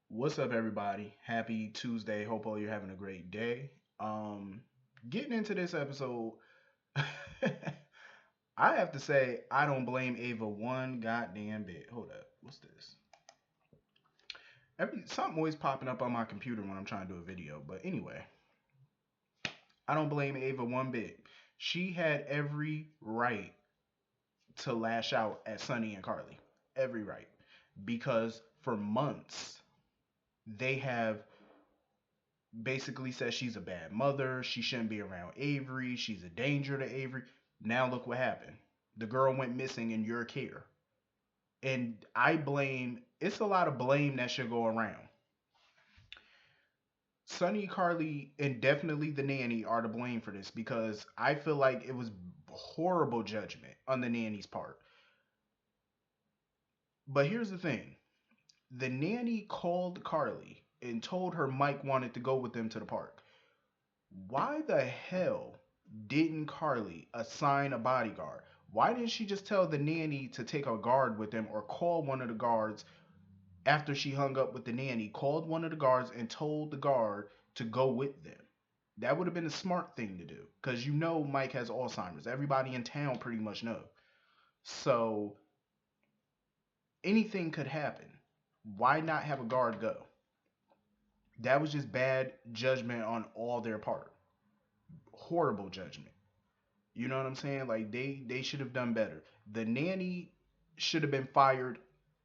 What's up, everybody? Happy Tuesday. Hope all you're having a great day. Um, Getting into this episode, I have to say I don't blame Ava one goddamn bit. Hold up, what's this? Something always popping up on my computer when I'm trying to do a video. But anyway, I don't blame Ava one bit. She had every right to lash out at Sonny and Carly. Every right, because for months they have basically says she's a bad mother. She shouldn't be around Avery. She's a danger to Avery. Now look what happened. The girl went missing in your care. And it's a lot of blame that should go around. Sonny, Carly, and definitely the nanny are to blame for this because I feel like it was horrible judgment on the nanny's part. But here's the thing, the nanny called Carly and told her Mike wanted to go with them to the park. Why the hell didn't Carly assign a bodyguard? Why didn't she just tell the nanny to take a guard with them or call one of the guards after she hung up with the nanny? Called one of the guards and told the guard to go with them. That would have been a smart thing to do because you know Mike has Alzheimer's. Everybody in town pretty much know. So anything could happen. Why not have a guard go? That was just bad judgment on all their part. Horrible judgment. You know what I'm saying? Like they should have done better. The nanny should have been fired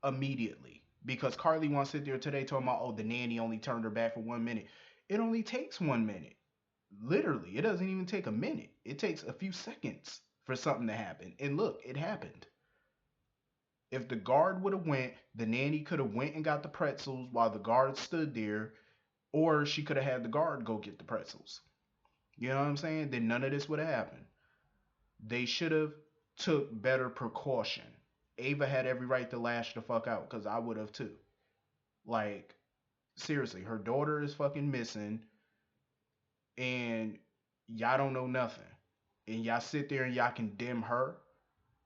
immediately because Carly wants to sit there today talking about, oh, the nanny only turned her back for 1 minute. It only takes 1 minute. Literally, it doesn't even take a minute. It takes a few seconds for something to happen. And look, it happened. If the guard would have went, the nanny could have went and got the pretzels while the guard stood there, or she could have had the guard go get the pretzels. You know what I'm saying? Then none of this would have happened. They should have took better precaution. Ava had every right to lash the fuck out because I would have too. Like, seriously, her daughter is fucking missing and y'all don't know nothing. And y'all sit there and y'all condemn her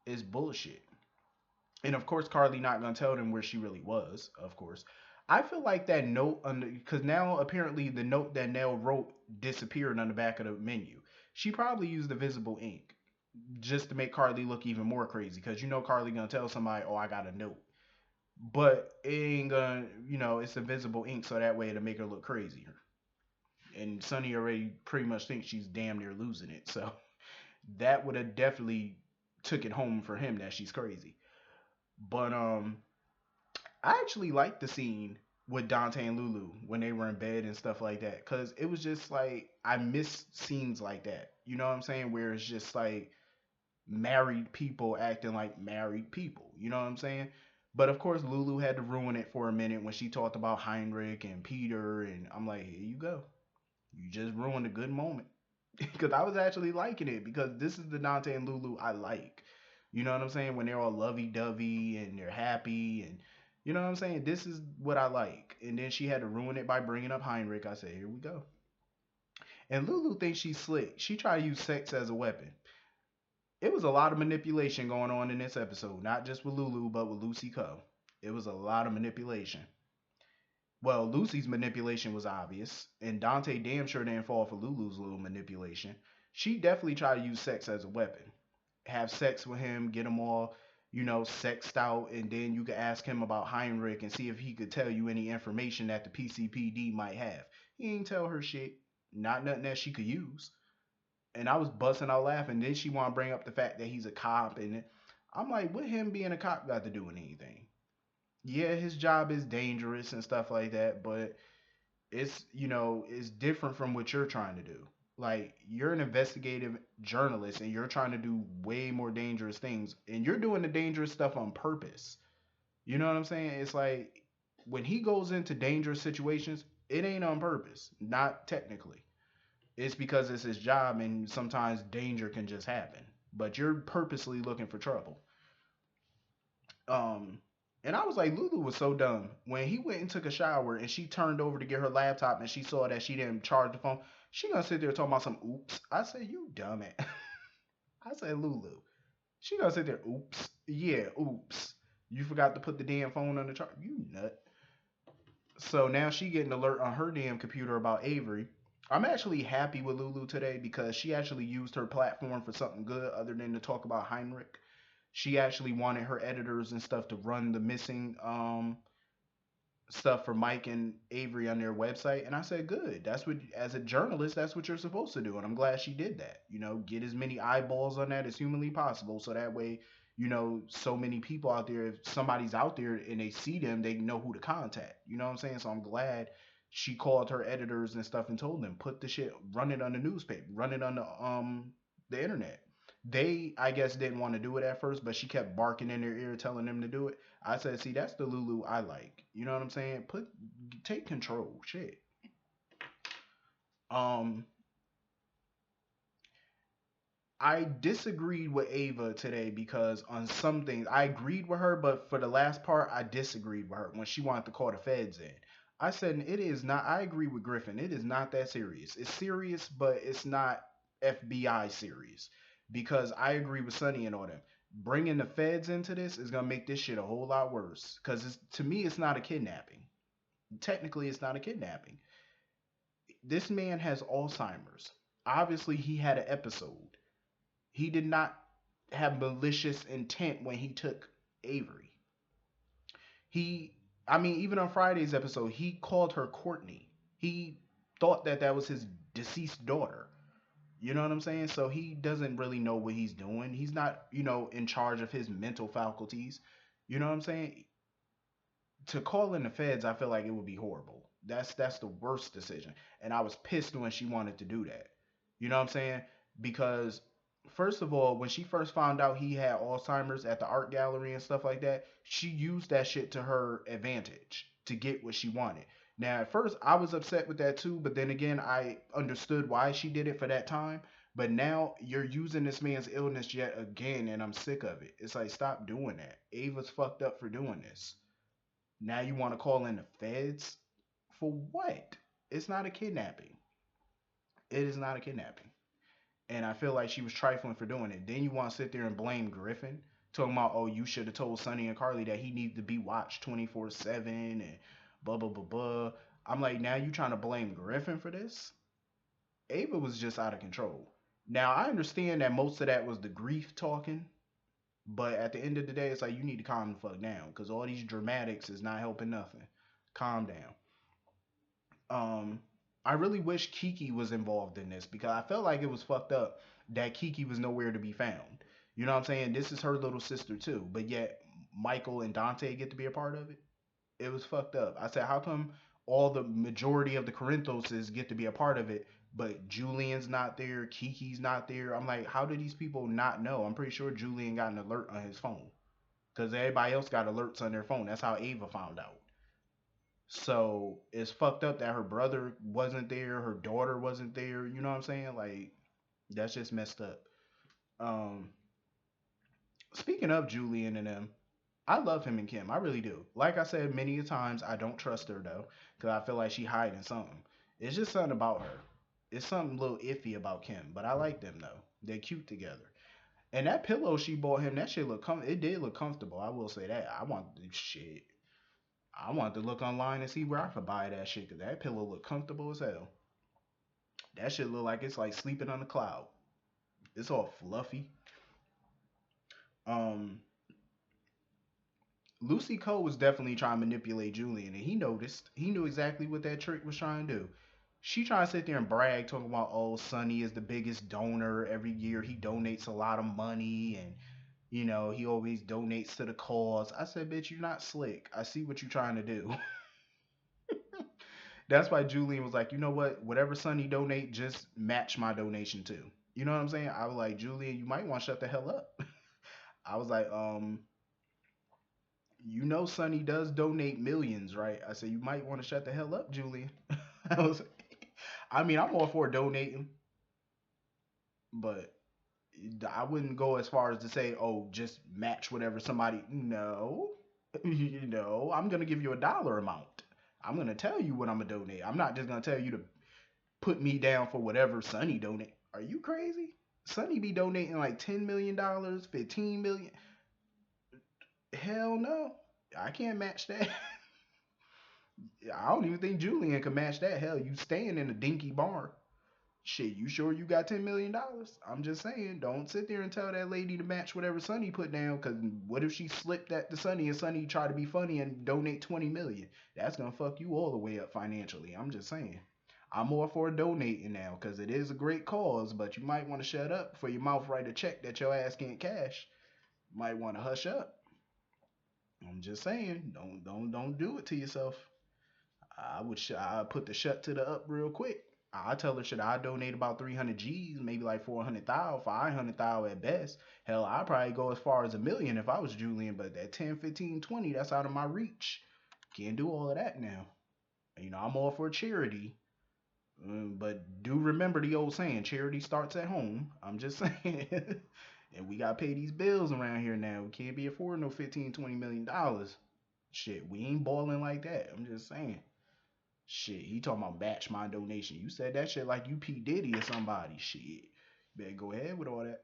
is bullshit. And of course, Carly not gonna tell them where she really was, of course. I feel like that note under because now apparently the note that Nell wrote disappeared on the back of the menu. She probably used the visible ink just to make Carly look even more crazy because you know Carly gonna tell somebody, "Oh, I got a note," but it ain't gonna, it's invisible ink, so that way to make her look crazier. And Sonny already pretty much thinks she's damn near losing it, so that would have definitely took it home for him that she's crazy. But I actually liked the scene with Dante and Lulu when they were in bed and stuff like that because it was just like I miss scenes like that. You know what I'm saying? Where it's just like married people acting like married people. You know what I'm saying? But of course, Lulu had to ruin it for a minute when she talked about Heinrich and Peter, and I'm like, here you go. You just ruined a good moment. Because I was actually liking it because this is the Dante and Lulu I like. You know what I'm saying? When they're all lovey dovey and they're happy and you know what I'm saying? This is what I like. And then she had to ruin it by bringing up Heinrich. I said, here we go. And Lulu thinks she's slick. She tried to use sex as a weapon. It was a lot of manipulation going on in this episode, not just with Lulu, but with Lucy Coe. It was a lot of manipulation. Well, Lucy's manipulation was obvious, and Dante damn sure didn't fall for Lulu's little manipulation. She definitely tried to use sex as a weapon. Have sex with him, get him all, sexed out, and then you could ask him about Heinrich and see if he could tell you any information that the PCPD might have. He ain't tell her shit. Not nothing that she could use. And I was busting out laughing. Then she want to bring up the fact that he's a cop, and I'm like, what him being a cop got to do with anything? Yeah, his job is dangerous and stuff like that, but it's different from what you're trying to do. Like you're an investigative journalist and you're trying to do way more dangerous things, and you're doing the dangerous stuff on purpose. You know what I'm saying? It's like when he goes into dangerous situations, it ain't on purpose, not technically. It's because it's his job and sometimes danger can just happen. But you're purposely looking for trouble. Um and I was like, Lulu was so dumb. When he went and took a shower and she turned over to get her laptop and she saw that she didn't charge the phone, she gonna sit there talking about some oops. I said, you dumb it. I said, Lulu. She gonna sit there, oops. Yeah, oops. You forgot to put the damn phone on the charge. You nut. So now she getting alert on her damn computer about Avery. I'm actually happy with Lulu today because she actually used her platform for something good other than to talk about Heinrich. She actually wanted her editors and stuff to run the missing stuff for Mike and Avery on their website. And I said, good. That's what, as a journalist, that's what you're supposed to do. And I'm glad she did that. You know, get as many eyeballs on that as humanly possible. So that way, you know, so many people out there, if somebody's out there and they see them, they know who to contact. You know what I'm saying? So I'm glad she called her editors and stuff and told them, put the shit, run it on the newspaper, run it on the internet. They, I guess, didn't want to do it at first, but she kept barking in their ear, telling them to do it. I said, see, that's the Lulu I like. You know what I'm saying? Take control. Shit. Um, I disagreed with Ava today because on some things I agreed with her, but for the last part, I disagreed with her when she wanted to call the feds in. I said, it is not, I agree with Griffin. It is not that serious. It's serious, but it's not FBI serious because I agree with Sonny and all them. Bringing the feds into this is going to make this shit a whole lot worse because to me, it's not a kidnapping. Technically, it's not a kidnapping. This man has Alzheimer's. Obviously, he had an episode. He did not have malicious intent when he took Avery. He, I mean, even on Friday's episode, he called her Courtney. He thought that that was his deceased daughter. You know what I'm saying? So he doesn't really know what he's doing. He's not, you know, in charge of his mental faculties. You know what I'm saying? To call in the feds, I feel like it would be horrible. That's the worst decision. And I was pissed when she wanted to do that. You know what I'm saying? Because first of all, when she first found out he had Alzheimer's at the art gallery and stuff like that, she used that shit to her advantage to get what she wanted. Now, at first, I was upset with that too, but then again, I understood why she did it for that time. But now you're using this man's illness yet again, and I'm sick of it. It's like, stop doing that. Ava's fucked up for doing this. Now you want to call in the feds? For what? It's not a kidnapping. It is not a kidnapping. And I feel like she was trifling for doing it. Then you want to sit there and blame Griffin, talking about, oh, you should have told Sonny and Carly that he needed to be watched 24/7 and blah, blah, blah, blah. I'm like, now you trying to blame Griffin for this? Ava was just out of control. Now, I understand that most of that was the grief talking, but at the end of the day, it's like you need to calm the fuck down because all these dramatics is not helping nothing. Calm down. Um, I really wish Kiki was involved in this because I felt like it was fucked up that Kiki was nowhere to be found. You know what I'm saying? This is her little sister too, but yet Michael and Dante get to be a part of it. It was fucked up. I said, how come all the majority of the Corinthoses get to be a part of it, but Julian's not there, Kiki's not there? I'm like, how do these people not know? I'm pretty sure Julian got an alert on his phone because everybody else got alerts on their phone. That's how Ava found out. So it's fucked up that her brother wasn't there, her daughter wasn't there. You know what I'm saying? Like that's just messed up. Um, Speaking of Julian and them, I love him and Kim. I really do. Like I said many a times, I don't trust her though, because I feel like she hiding something. It's just something about her. It's something a little iffy about Kim, but I like them though. They're cute together. And that pillow she bought him, that shit it did look comfortable. I will say that. I want shit. I want to look online and see where I could buy that shit because that pillow look comfortable as hell. That shit look like it's like sleeping on a cloud. It's all fluffy. Um, Lucy Cole was definitely trying to manipulate Julian, and he noticed. He knew exactly what that trick was trying to do. She trying to sit there and brag, talking about, oh, Sonny is the biggest donor every year. He donates a lot of money, and you know he always donates to the cause. I said, bitch, you're not slick. I see what you're trying to do. That's why Julian was like, you know what? Whatever Sonny donate, just match my donation too. You know what I'm saying? I was like, Julian, you might want to shut the hell up. I was like, you know Sonny does donate millions, right? I said, you might want to shut the hell up, Julian. I was I mean, I'm all for donating, but I wouldn't go as far as to say, oh, just match whatever somebody. No, you know, I'm gonna give you a dollar amount. I'm gonna tell you what I'm gonna donate. I'm not just gonna tell you to put me down for whatever Sonny donate. Are you crazy? Sonny be donating like $10 million, 15 million. Hell no, I can't match that. I don't even think Julian can match that. Hell, you staying in a dinky barn. Shit, you sure you got $10 million? I'm just saying, don't sit there and tell that lady to match whatever Sonny put down. Cause what if she slipped that to Sonny and Sonny tried to be funny and donate 20 million? That's gonna fuck you all the way up financially. I'm just saying. I'm all for donating now, cause it is a great cause. But you might want to shut up for your mouth write a check that your ass can't cash. Might want to hush up. I'm just saying, don't do it to yourself. I put the shut to the up real quick. I tell her, should I donate about 300 G's, maybe like 400,000, 500,000 at best. Hell, I'd probably go as far as a million if I was Julian, but that 10, 15, 20, that's out of my reach. Can't do all of that now. I'm all for charity, but do remember the old saying, charity starts at home. I'm just saying. And we got to pay these bills around here now. We can't be affording no 15, $20 million. Shit, we ain't balling like that. I'm just saying. Shit, he talking about batch my donation. You said that shit like you P. Diddy or somebody. Shit. Better go ahead with all that.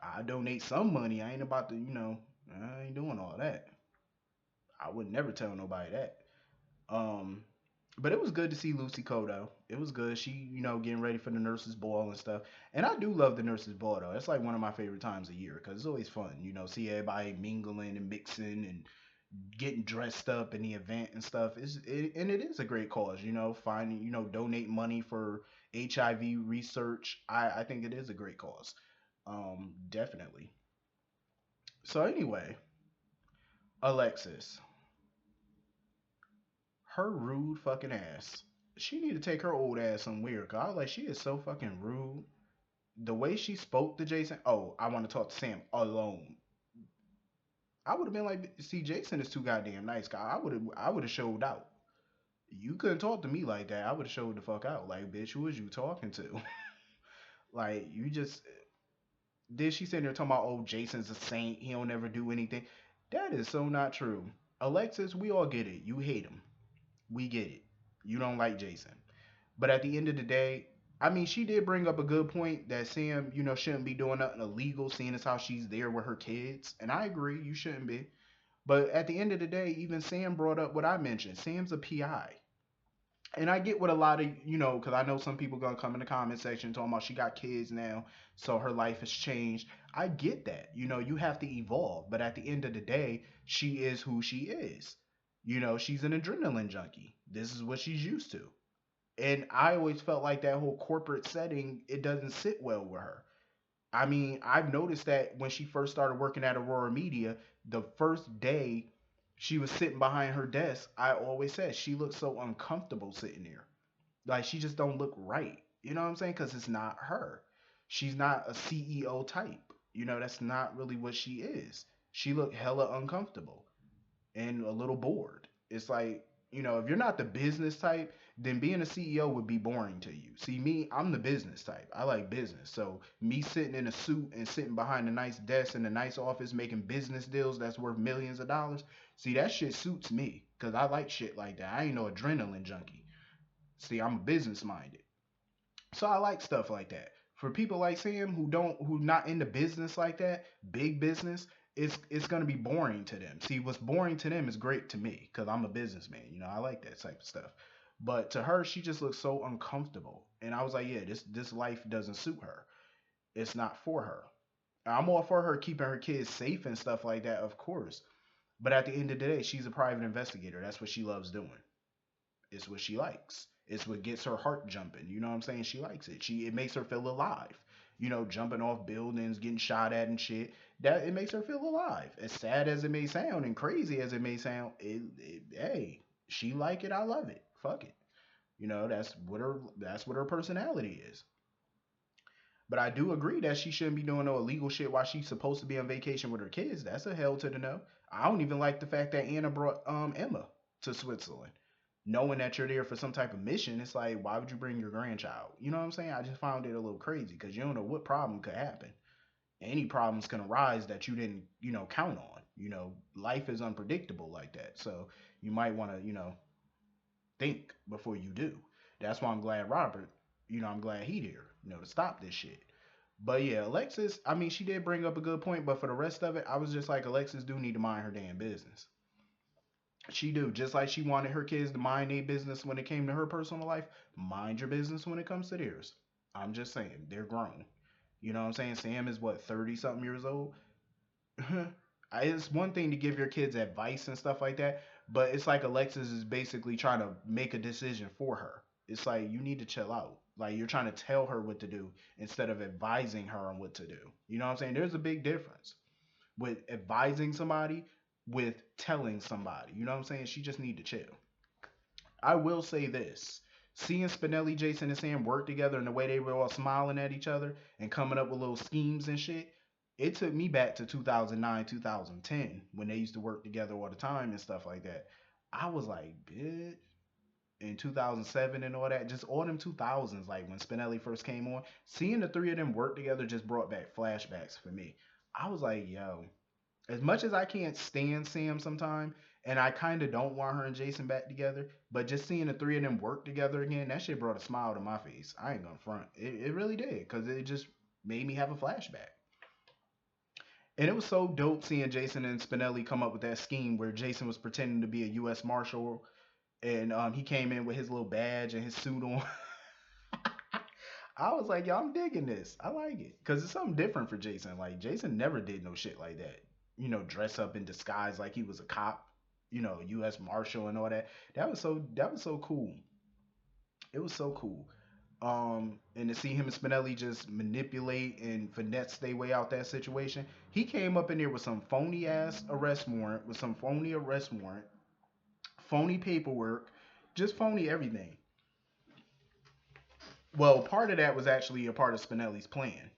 I donate some money. I ain't about to, I ain't doing all that. I would never tell nobody that. Um, but it was good to see Lucy Kodo. It was good. She, getting ready for the nurses' ball and stuff. And I do love the nurses' ball though. It's like one of my favorite times a year because it's always fun. See everybody mingling and mixing and getting dressed up in the event and stuff and it is a great cause, finding, donate money for HIV research. I think it is a great cause. Definitely. So anyway, Alexis, her rude fucking ass. She need to take her old ass somewhere. Cause I was like, she is so fucking rude. The way she spoke to Jason. Oh, I want to talk to Sam alone. I would have been like, see, Jason is too goddamn nice. Guy. I would have showed out. You couldn't talk to me like that. I would have showed the fuck out. Like, bitch, who is you talking to? Like, you just did she sitting there talking about, oh, Jason's a saint, he don't ever do anything. That is so not true. Alexis, we all get it. You hate him. We get it. You don't like Jason. But at the end of the day, I mean, she did bring up a good point that Sam, shouldn't be doing nothing illegal, seeing as how she's there with her kids. And I agree, you shouldn't be. But at the end of the day, even Sam brought up what I mentioned. Sam's a PI. And I get what a lot of because I know some people gonna come in the comment section talking about she got kids now, so her life has changed. I get that. You have to evolve, but at the end of the day, she is who she is. She's an adrenaline junkie. This is what she's used to. And I always felt like that whole corporate setting, it doesn't sit well with her. I mean, I've noticed that when she first started working at Aurora Media, the first day she was sitting behind her desk, I always said she looked so uncomfortable sitting there. Like she just don't look right. You know what I'm saying? Because it's not her. She's not a CEO type. That's not really what she is. She looked hella uncomfortable and a little bored. It's like, if you're not the business type, then being a CEO would be boring to you. See, me, I'm the business type. I like business. So, me sitting in a suit and sitting behind a nice desk in a nice office making business deals that's worth millions of dollars, see, that shit suits me because I like shit like that. I ain't no adrenaline junkie. See, I'm business minded. So I like stuff like that. For people like Sam who not into business like that, big business, it's gonna be boring to them. See, what's boring to them is great to me because I'm a businessman. I like that type of stuff. But to her, she just looks so uncomfortable, and I was like, yeah, this life doesn't suit her. It's not for her. I'm all for her keeping her kids safe and stuff like that, of course. But at the end of the day, she's a private investigator. That's what she loves doing. It's what she likes. It's what gets her heart jumping. You know what I'm saying? She likes it. It makes her feel alive. Jumping off buildings, getting shot at and shit. That it makes her feel alive. As sad as it may sound and crazy as it may sound, hey, she like it. I love it. Fuck it. That's what her personality is. But I do agree that she shouldn't be doing no illegal shit while she's supposed to be on vacation with her kids. That's a hell to the no. I don't even like the fact that Anna brought Emma to Switzerland. Knowing that you're there for some type of mission, it's like, why would you bring your grandchild? You know what I'm saying? I just found it a little crazy because you don't know what problem could happen. Any problems can arise that you didn't, count on. Life is unpredictable like that. So you might want to, think before you do. That's why I'm glad Robert, I'm glad he there, to stop this shit. But yeah, Alexis, I mean, she did bring up a good point, but for the rest of it, I was just like, Alexis do need to mind her damn business. She do. Just like she wanted her kids to mind their business when it came to her personal life, mind your business when it comes to theirs. I'm just saying, they're grown. You know what I'm saying? Sam is what, 30 something years old? It's one thing to give your kids advice and stuff like that, but it's like Alexis is basically trying to make a decision for her. It's like you need to chill out. Like you're trying to tell her what to do instead of advising her on what to do. You know what I'm saying? There's a big difference with advising somebody with telling somebody. You know what I'm saying? She just need to chill. I will say this. Seeing Spinelli, Jason, and Sam work together and the way they were all smiling at each other and coming up with little schemes and shit, it took me back to 2009, 2010 when they used to work together all the time and stuff like that. I was like, bitch, in 2007 and all that, just all them 2000s, like when Spinelli first came on, seeing the three of them work together just brought back flashbacks for me. I was like, yo, as much as I can't stand Sam sometime, and I kind of don't want her and Jason back together, but just seeing the three of them work together again, that shit brought a smile to my face. I ain't gonna front. It really did, because it just made me have a flashback. And it was so dope seeing Jason and Spinelli come up with that scheme where Jason was pretending to be a U.S. Marshal, and he came in with his little badge and his suit on. I was like, yo, I'm digging this. I like it because it's something different for Jason. Like Jason never did no shit like that. Dress up in disguise like he was a cop. U.S. Marshal and all that. That was so cool. It was so cool. And to see him and Spinelli just manipulate and finesse their way out that situation. He came up in there with some phony ass arrest warrant, phony paperwork, just phony everything. Well, part of that was actually a part of Spinelli's plan.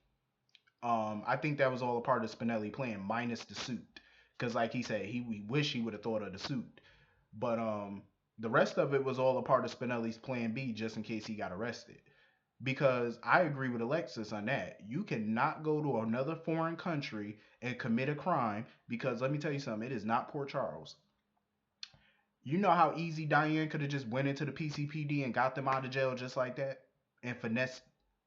I think that was all a part of Spinelli plan, minus the suit, because like he said, he wish he would have thought of the suit, but the rest of it was all a part of Spinelli's plan B, just in case he got arrested. Because I agree with Alexis on that. You cannot go to another foreign country and commit a crime because let me tell you something, it is not Port Charles. You know how easy Diane could have just went into the PCPD and got them out of jail just like that and finessed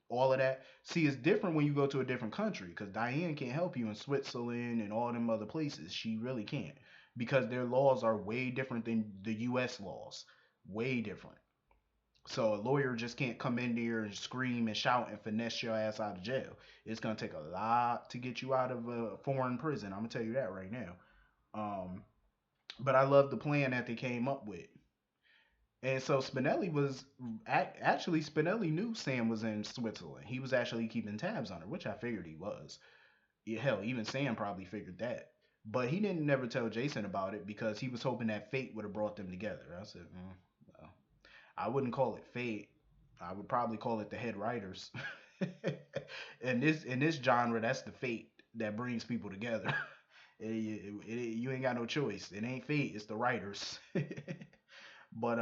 all of that. See, it's different when you go to a different country because Diane can't help you in Switzerland and all them other places. She really can't because their laws are way different than the U.S. laws. Way different. So a lawyer just can't come in there and scream and shout and finesse your ass out of jail. It's gonna take a lot to get you out of a foreign prison. I'm gonna tell you that right now. Um, but I love the plan that they came up with. And so Spinelli was actually Spinelli knew Sam was in Switzerland. He was actually keeping tabs on her, which I figured he was. Yeah, hell, even Sam probably figured that. But he didn't never tell Jason about it because he was hoping that fate would have brought them together. I said, well, I wouldn't call it fate. I would probably call it the head writers. In this genre, that's the fate that brings people together. You ain't got no choice. It ain't fate. It's the writers. But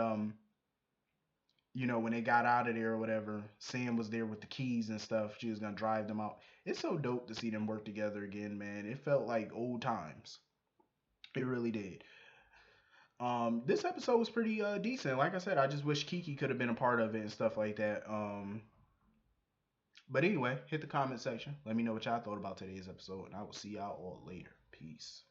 when they got out of there or whatever, Sam was there with the keys and stuff. She was gonna drive them out. It's so dope to see them work together again, man. It felt like old times. It really did. This episode was pretty decent. Like I said, I just wish Kiki could have been a part of it and stuff like that. But anyway, hit the comment section. Let me know what y'all thought about today's episode, and I will see y'all all later. Peace.